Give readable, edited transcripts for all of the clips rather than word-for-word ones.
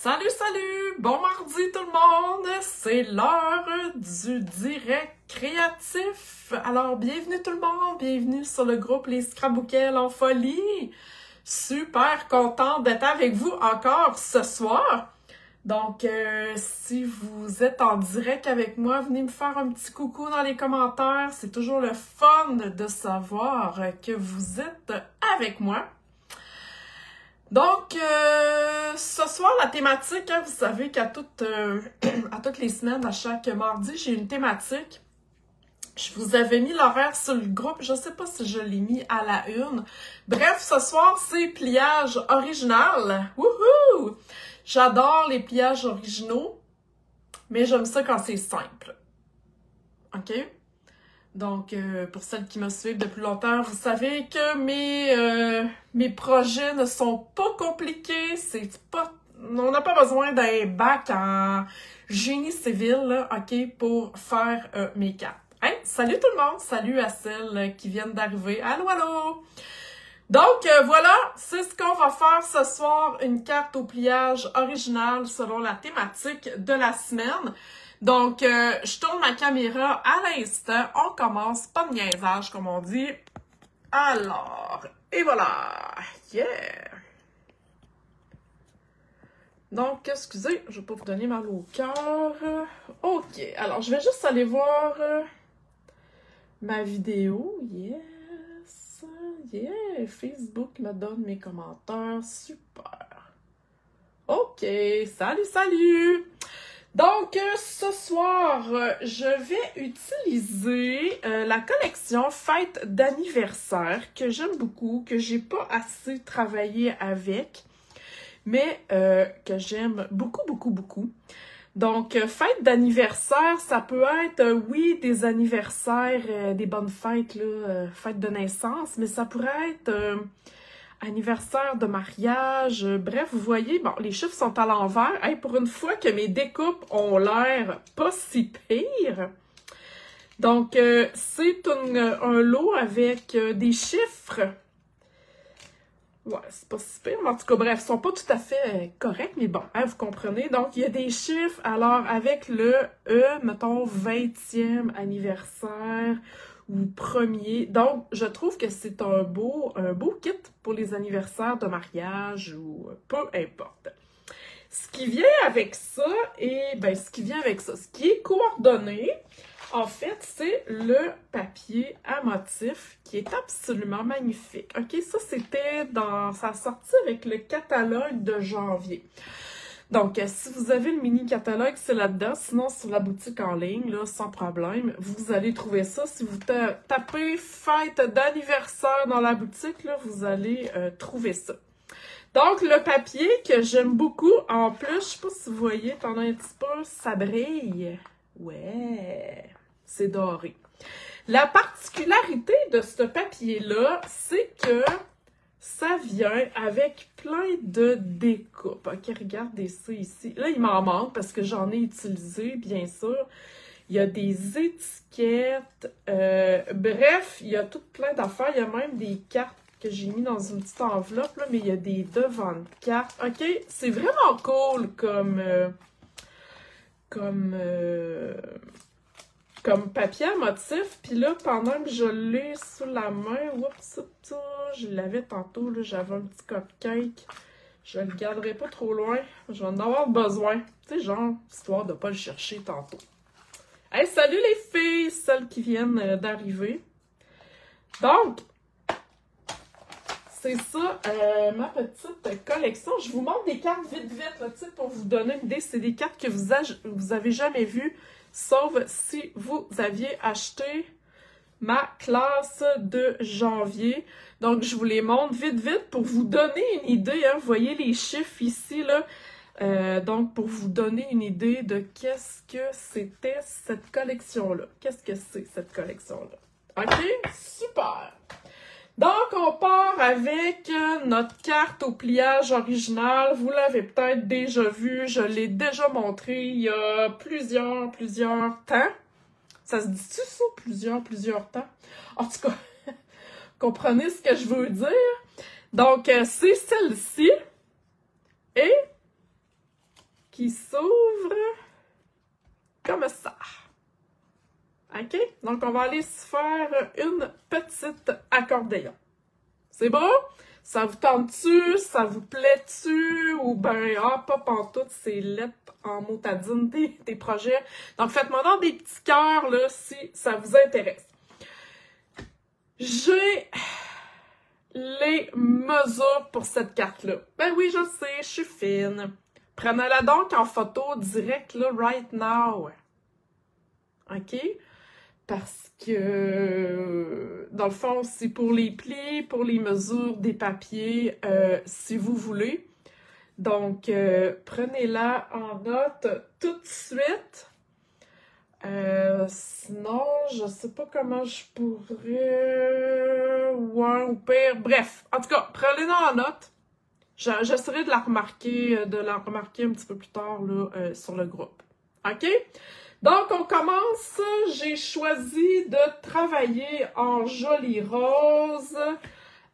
Salut, salut! Bon mardi tout le monde! C'est l'heure du direct créatif. Alors, bienvenue tout le monde! Bienvenue sur le groupe Les Scrapbookels en folie! Super contente d'être avec vous encore ce soir. Donc, si vous êtes en direct avec moi, venez me faire un petit coucou dans les commentaires. C'est toujours le fun de savoir que vous êtes avec moi. Donc, ce soir, la thématique, hein, vous savez qu'à toutes les semaines, à chaque mardi, j'ai une thématique. Je vous avais mis l'horaire sur le groupe, je sais pas si je l'ai mis à la une. Bref, ce soir, c'est pliage original. Wouhou! J'adore les pliages originaux, mais j'aime ça quand c'est simple. OK? Donc, pour celles qui me suivent depuis longtemps, vous savez que mes projets ne sont pas compliqués. On n'a pas besoin d'un bac en génie civil, là, OK, pour faire mes cartes. Hein? Salut tout le monde! Salut à celles qui viennent d'arriver. Allô, allô! Donc, voilà, c'est ce qu'on va faire ce soir, une carte au pliage original selon la thématique de la semaine. Donc, je tourne ma caméra à l'instant. On commence, pas de niaisage, comme on dit. Alors, et voilà! Yeah! Donc, excusez, je vais pas vous donner mal au cœur. OK, alors je vais juste aller voir ma vidéo. Yes! Yeah! Facebook me donne mes commentaires. Super! OK, salut, salut! Donc, ce soir, je vais utiliser la collection Fête d'anniversaire que j'aime beaucoup, que j'ai pas assez travaillé avec, mais que j'aime beaucoup, beaucoup, beaucoup. Donc, fête d'anniversaire, ça peut être, oui, des anniversaires, des bonnes fêtes, là, fête de naissance, mais ça pourrait être anniversaire de mariage, bref, vous voyez, bon, les chiffres sont à l'envers. Hey, pour une fois que mes découpes ont l'air pas si pire. Donc, c'est un lot avec des chiffres. Ouais, c'est pas si pire, mais en tout cas, bref, ils sont pas tout à fait corrects, mais bon, hein, vous comprenez. Donc, il y a des chiffres, alors avec le mettons, 20e anniversaire ou premier. Donc, je trouve que c'est un beau kit pour les anniversaires de mariage ou peu importe. Ce qui vient avec ça, ce qui est coordonné, en fait, c'est le papier à motif qui est absolument magnifique. OK, ça, ça a sorti avec le catalogue de janvier. Donc, si vous avez le mini-catalogue, c'est là-dedans. Sinon, sur la boutique en ligne, là, sans problème, vous allez trouver ça. Si vous tapez « Fête d'anniversaire » dans la boutique, là, vous allez trouver ça. Donc, le papier que j'aime beaucoup, en plus, je sais pas si vous voyez pendant un petit peu, ça brille. Ouais, c'est doré. La particularité de ce papier-là, c'est que ça vient avec plein de découpes. OK, regardez ça ici. Là, il m'en manque parce que j'en ai utilisé, bien sûr. Il y a des étiquettes. Bref, il y a tout plein d'affaires. Il y a même des cartes que j'ai mis dans une petite enveloppe, là, mais il y a des devants de cartes. OK, c'est vraiment cool comme papier à motif. Puis là, pendant que je l'ai sous la main, oups, je l'avais tantôt, là, j'avais un petit cupcake. Je le garderai pas trop loin. Je vais en avoir besoin. Tu sais, genre, histoire de pas le chercher tantôt. Hey, salut les filles, celles qui viennent d'arriver. Donc, c'est ça, ma petite collection. Je vous montre des cartes vite, là, pour vous donner une idée. C'est des cartes que vous avez jamais vues, sauf si vous aviez acheté ma classe de janvier. Donc, je vous les montre vite pour vous donner une idée. Hein. Vous voyez les chiffres ici, là. Donc, pour vous donner une idée de qu'est-ce que c'était cette collection-là. Qu'est-ce que c'est cette collection-là? OK? Super! Donc, on part avec notre carte au pliage original. Vous l'avez peut-être déjà vu. Je l'ai déjà montré il y a plusieurs temps. Ça se dit-tu ça? Plusieurs temps? En tout cas, comprenez ce que je veux dire. Donc, c'est celle-ci. Et qui s'ouvre comme ça. OK? Donc, on va aller se faire une petite accordéon. C'est beau? Ça vous tente-tu? Ça vous plaît-tu? Ou ben, pas pantoute, c'est lettre en motadine des projets. Donc, faites-moi donc des petits cœurs, là, si ça vous intéresse. J'ai les mesures pour cette carte-là. Ben oui, je sais, je suis fine. Prenez-la donc en photo direct, là, right now. OK? Parce que, dans le fond, c'est pour les plis, pour les mesures des papiers, si vous voulez. Donc, prenez-la en note tout de suite. Sinon, je sais pas comment je pourrais... Ouais, ou pire. Bref, en tout cas, prenez-la en note. J'essaierai de la remarquer un petit peu plus tard là, sur le groupe. OK? Donc, on commence. J'ai choisi de travailler en joli rose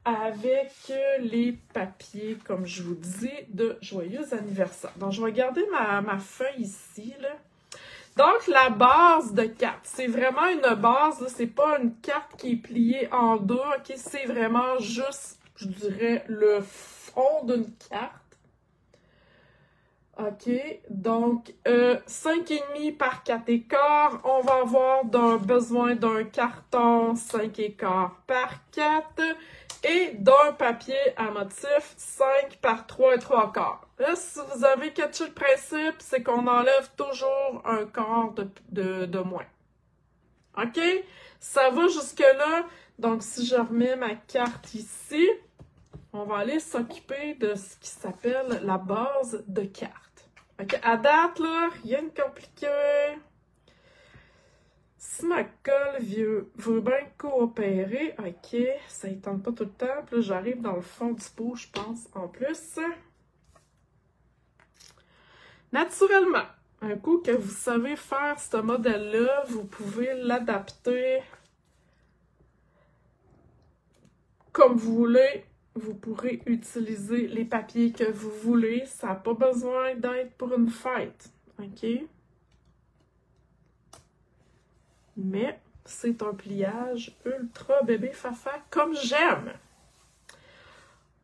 avec les papiers, comme je vous dis, de Joyeux anniversaire. Donc, je vais garder ma feuille ici, là. Donc, la base de carte, c'est vraiment une base, c'est pas une carte qui est pliée en deux, ok? C'est vraiment juste, je dirais, le fond d'une carte. OK, donc 5,5 par 4 écarts. On va avoir besoin d'un carton 5 écarts par 4 et d'un papier à motif 5 par 3 et 3 quarts. Là, si vous avez catché le principe, c'est qu'on enlève toujours un quart de moins. OK? Ça va jusque-là. Donc, si je remets ma carte ici, on va aller s'occuper de ce qui s'appelle la base de carte. OK, à date, là, rien de compliqué. Si ma colle veut bien coopérer, OK, ça ne tente pas tout le temps. Puis là, j'arrive dans le fond du pot, je pense, en plus. Naturellement, un coup que vous savez faire ce modèle-là, vous pouvez l'adapter comme vous voulez. Vous pourrez utiliser les papiers que vous voulez. Ça n'a pas besoin d'être pour une fête. OK? Mais c'est un pliage ultra bébé fafa comme j'aime.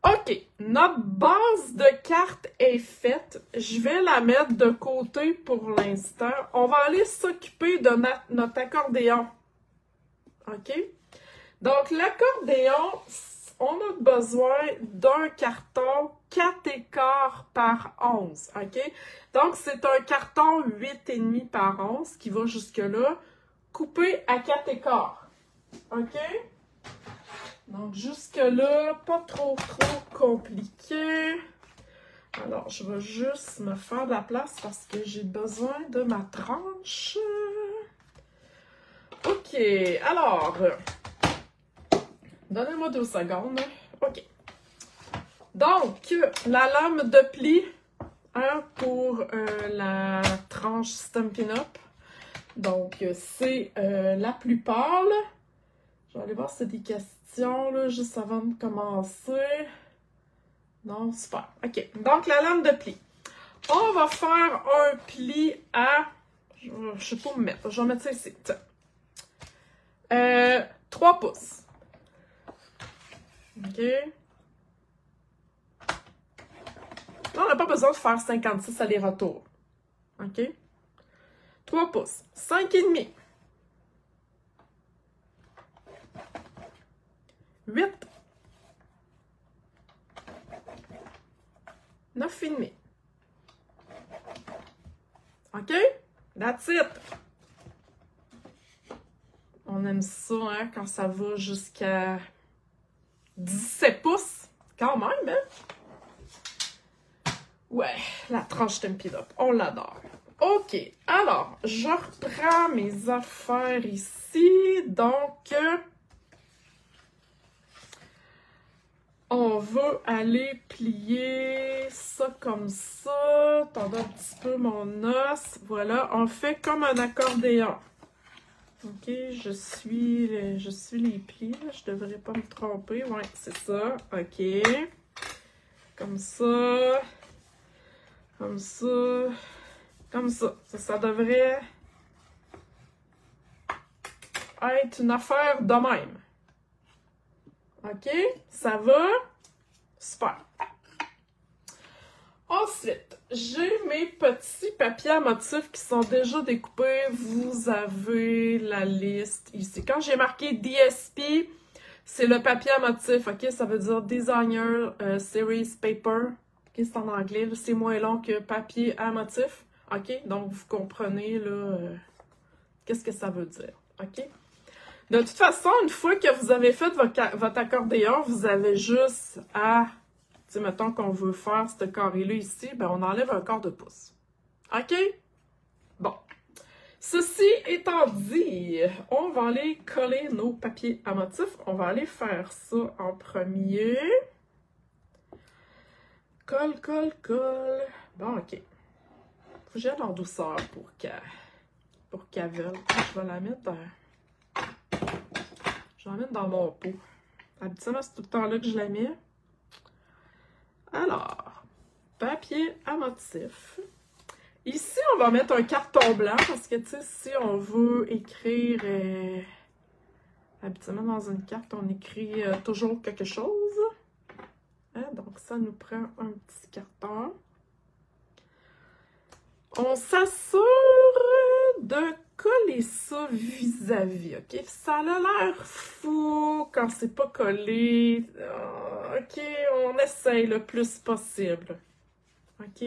OK, notre base de carte est faite. Je vais la mettre de côté pour l'instant. On va aller s'occuper de notre accordéon. OK? Donc, l'accordéon, on a besoin d'un carton 4 écarts par 11. OK? Donc, c'est un carton 8,5 par 11 qui va jusque-là, coupé à 4 écarts. OK? Donc, jusque-là, pas trop compliqué. Alors, je vais juste me faire de la place parce que j'ai besoin de ma tranche. OK, alors, donnez-moi 2 secondes. OK. Donc, la lame de pli pour la tranche Stampin' Up. Donc, c'est la plus pâle. Je vais aller voir si c'est des questions, là, juste avant de commencer. Non, super. OK. Donc, la lame de pli. On va faire un pli à... Je ne sais pas où me mettre. Je vais mettre ça ici. 3 pouces. OK. Là, on n'a pas besoin de faire 56 allers-retours. OK. 3 pouces. 5,5. 8. 9,5. OK? That's it. On aime ça, hein, quand ça va jusqu'à 17 pouces. Quand même, hein? Ouais, la tranche Stampin' Up. On l'adore. OK. Alors, je reprends mes affaires ici. Donc, on va aller plier ça comme ça. Attendez un petit peu mon os. Voilà, on fait comme un accordéon. OK, je suis les plis. Là. Je devrais pas me tromper. Ouais, c'est ça. OK. Comme ça. Comme ça. Comme ça. Ça devrait être une affaire de même. OK? Ça va? Super. Ensuite, j'ai mes petits papiers à motifs qui sont déjà découpés. Vous avez la liste ici. Quand j'ai marqué DSP, c'est le papier à motifs, OK? Ça veut dire Designer Series Paper. OK, c'est en anglais. C'est moins long que papier à motifs. OK? Donc, vous comprenez, là, qu'est-ce que ça veut dire. OK? De toute façon, une fois que vous avez fait votre accordéon, vous avez juste à... Tu sais, mettons qu'on veut faire ce carré-là ici, ben on enlève un quart de pouce. OK? Bon. Ceci étant dit, on va aller coller nos papiers à motifs. On va aller faire ça en premier. Colle, colle, colle. Bon, OK. Faut que j'aille en douceur pour qu'elle vole. Je vais la mettre dans mon pot. Habituellement, c'est tout le temps là que je la mets. Alors, papier à motif. Ici, on va mettre un carton blanc parce que, tu sais, si on veut écrire... habituellement, dans une carte, on écrit toujours quelque chose. Hein? Donc, ça nous prend un petit carton. On s'assure de coller ça vis-à-vis, OK? Ça a l'air fou quand c'est pas collé. OK, on essaye le plus possible. OK?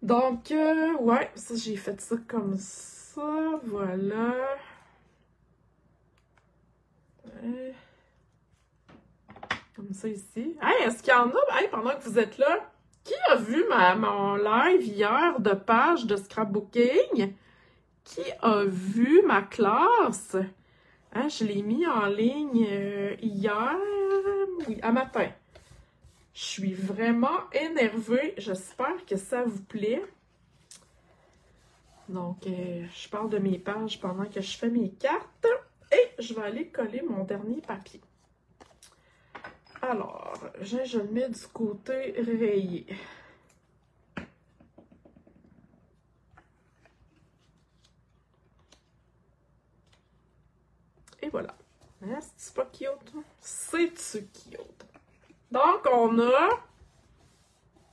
Donc, ouais, ça, j'ai fait ça comme ça. Voilà. Ouais. Comme ça ici. Hey, est-ce qu'il y en a? Hey, pendant que vous êtes là, qui a vu mon live hier de page de scrapbooking? Qui a vu ma classe? Hein, je l'ai mis en ligne hier, oui, à matin. Je suis vraiment énervée. J'espère que ça vous plaît. Donc, je parle de mes pages pendant que je fais mes cartes. Et je vais aller coller mon dernier papier. Alors, je le mets du côté rayé. Et voilà. Hein, c'est pas cute? C'est-tu cute? Donc, on a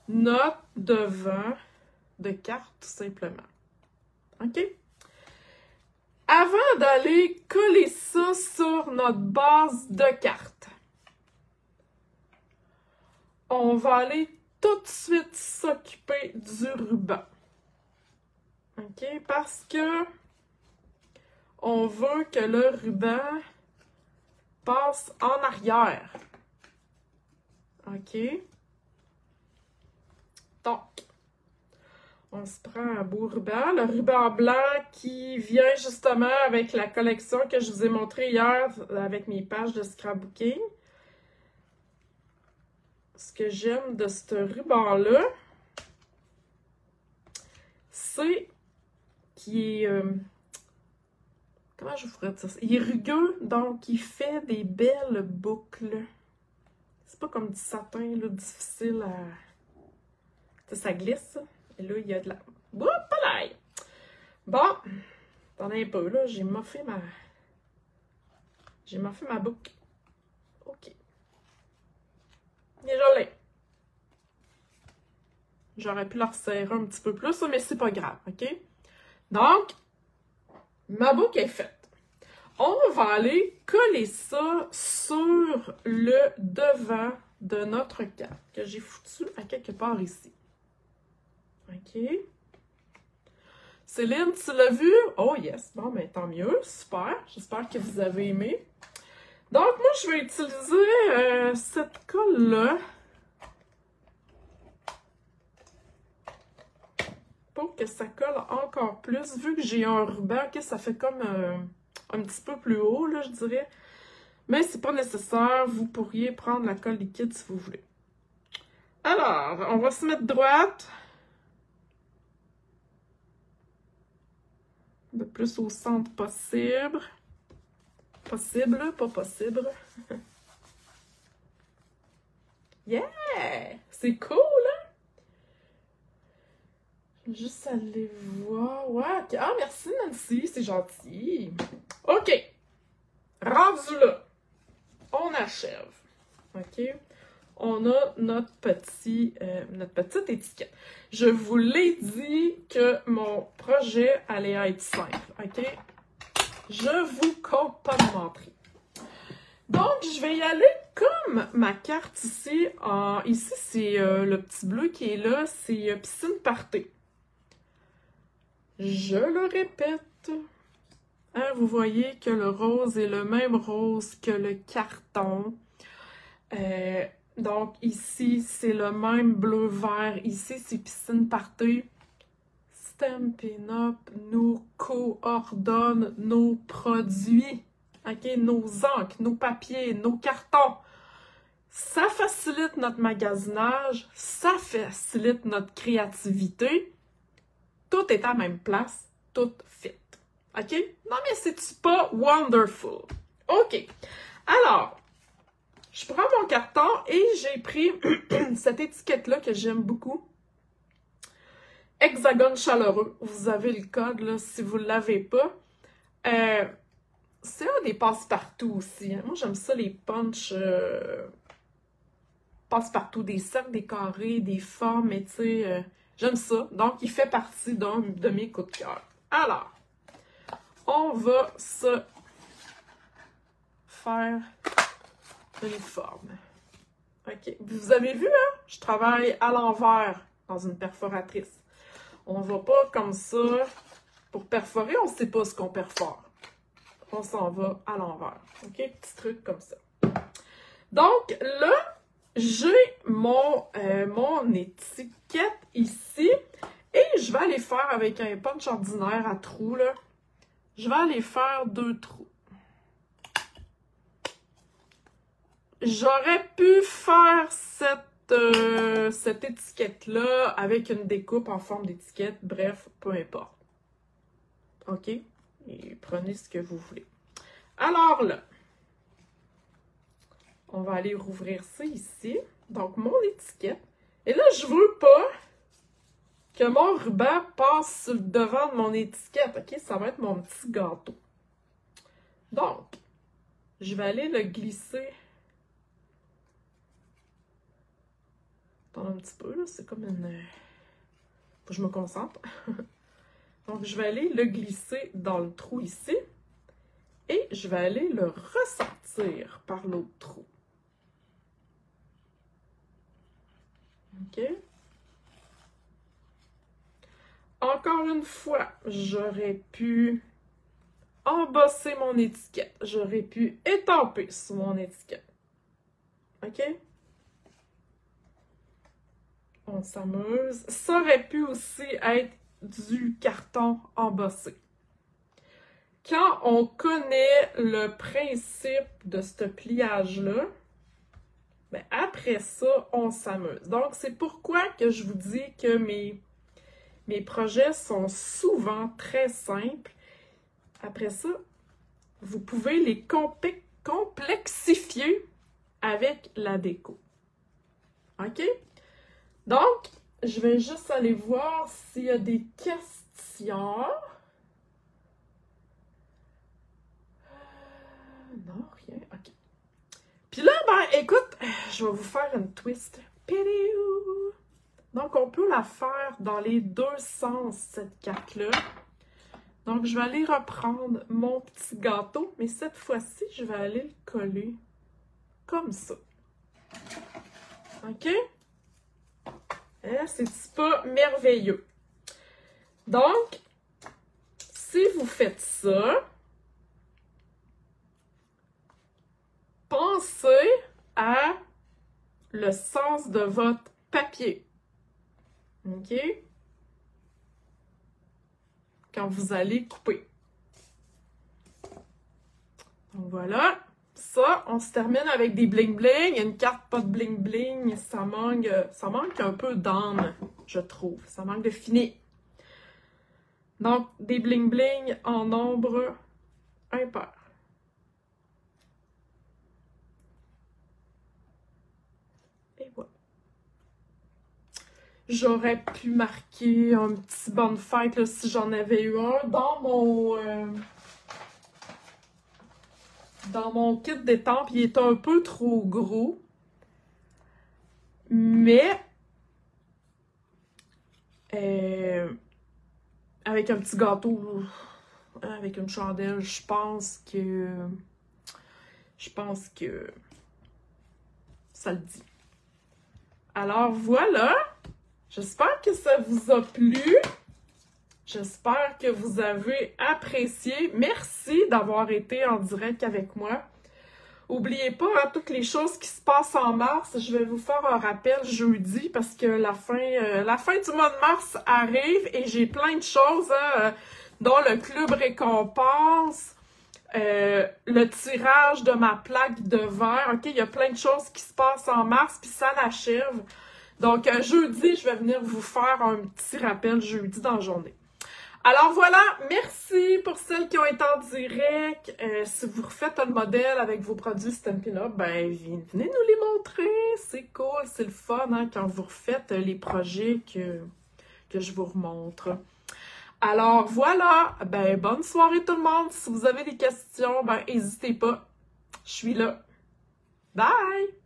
notre devant de carte, tout simplement. OK? Avant d'aller coller ça sur notre base de carte, on va aller tout de suite s'occuper du ruban. OK? Parce que on veut que le ruban passe en arrière. OK? Donc, on se prend un beau ruban. Le ruban blanc qui vient justement avec la collection que je vous ai montrée hier avec mes pages de scrapbooking. Ce que j'aime de ce ruban-là, c'est qu'il est... comment je vous ferais dire ça? Il est rugueux, donc il fait des belles boucles. C'est pas comme du satin, là, difficile à... Tu sais, ça glisse, et là, il y a de la... Oups, là! Bon, attendez un peu, là, j'ai moffé ma boucle. OK. Désolé. J'aurais pu la resserrer un petit peu plus, mais c'est pas grave, OK? Donc, ma boucle est faite. On va aller coller ça sur le devant de notre carte que j'ai foutu à quelque part ici. OK? Céline, tu l'as vu? Oh yes! Bon, ben tant mieux. Super. J'espère que vous avez aimé. Donc, moi, je vais utiliser cette colle-là pour que ça colle encore plus. Vu que j'ai un ruban, que ça fait comme un petit peu plus haut, là, je dirais. Mais c'est pas nécessaire. Vous pourriez prendre la colle liquide si vous voulez. Alors, on va se mettre droite. Le plus au centre possible. Possible, pas possible. Yeah! C'est cool, hein? Juste aller voir. Ouais, ok. Ah, merci Nancy, c'est gentil. OK. Rendu là. On achève. OK? On a notre petite étiquette. Je vous l'ai dit que mon projet allait être simple. OK? Je vous compte pas de mentir. Donc, je vais y aller comme ma carte ici. Ici, c'est le petit bleu qui est là. C'est piscine party. Je le répète. Hein, vous voyez que le rose est le même rose que le carton. Donc ici, c'est le même bleu-vert. Ici, c'est piscine party. Stampin' Up nous coordonne nos produits. OK? Nos encres, nos papiers, nos cartons. Ça facilite notre magasinage. Ça facilite notre créativité. Tout est à la même place. Tout fit. OK? Non, mais c'est-tu pas wonderful? OK. Alors, je prends mon carton et j'ai pris cette étiquette-là que j'aime beaucoup. Hexagone chaleureux. Vous avez le code, là, si vous ne l'avez pas. C'est un des passe-partout aussi. Hein. Moi, j'aime ça, les punch passe-partout, des cercles, des carrés, des formes, mais tu sais, j'aime ça. Donc, il fait partie d'un de mes coups de cœur. Alors, on va se faire une forme. OK. Vous avez vu, hein? Je travaille à l'envers dans une perforatrice. On va pas comme ça. Pour perforer, on ne sait pas ce qu'on perfore. On s'en va à l'envers. OK? Petit truc comme ça. Donc, là, j'ai mon étiquette ici. Et je vais aller faire avec un punch ordinaire à trous, là. Je vais aller faire 2 trous. J'aurais pu faire cette étiquette-là avec une découpe en forme d'étiquette. Bref, peu importe. OK? Et prenez ce que vous voulez. Alors là, on va aller rouvrir ça ici. Donc, mon étiquette. Et là, je veux pas que mon ruban passe sur le devant de mon étiquette. OK? Ça va être mon petit gâteau. Donc, je vais aller le glisser. Attends un petit peu, là. C'est comme une... Faut que je me concentre. Donc, je vais aller le glisser dans le trou ici. Et je vais aller le ressortir par l'autre trou. OK? Encore une fois, j'aurais pu embosser mon étiquette. J'aurais pu étamper sur mon étiquette. OK? On s'amuse. Ça aurait pu aussi être du carton embossé. Quand on connaît le principe de ce pliage-là, ben après ça, on s'amuse. Donc, c'est pourquoi que je vous dis que mes projets sont souvent très simples. Après ça, vous pouvez les complexifier avec la déco. OK? Donc, je vais juste aller voir s'il y a des questions. Non, rien. OK. Puis là, ben, écoute, je vais vous faire une twist. Pidiou! Donc, on peut la faire dans les deux sens, cette carte-là. Donc, je vais aller reprendre mon petit gâteau, mais cette fois-ci, je vais aller le coller comme ça. OK? C'est pas merveilleux. Donc, si vous faites ça, pensez à le sens de votre papier. OK? Quand vous allez couper. Donc voilà. Ça, on se termine avec des bling-bling. Une carte pas de bling-bling, ça manque un peu d'âme, je trouve. Ça manque de fini. Donc, des bling-bling en nombre impair. Et voilà. j'aurais pu marquer un petit bonne fête là, si j'en avais eu un dans mon kit d'étampes. Il est un peu trop gros, mais avec un petit gâteau, avec une chandelle, je pense que ça le dit. Alors voilà, j'espère que ça vous a plu. J'espère que vous avez apprécié. Merci d'avoir été en direct avec moi. N'oubliez pas, hein, toutes les choses qui se passent en mars, je vais vous faire un rappel jeudi parce que la fin du mois de mars arrive et j'ai plein de choses, hein, dont le club récompense, le tirage de ma plaque de verre. OK, il y a plein de choses qui se passent en mars puis ça l'achève. Donc, jeudi, je vais venir vous faire un petit rappel jeudi dans la journée. Alors voilà, merci pour celles qui ont été en direct. Si vous refaites un modèle avec vos produits Stampin' Up, ben venez nous les montrer. C'est cool, c'est le fun hein, quand vous refaites les projets que je vous remontre. Alors voilà, ben bonne soirée tout le monde. Si vous avez des questions, ben n'hésitez pas. Je suis là. Bye!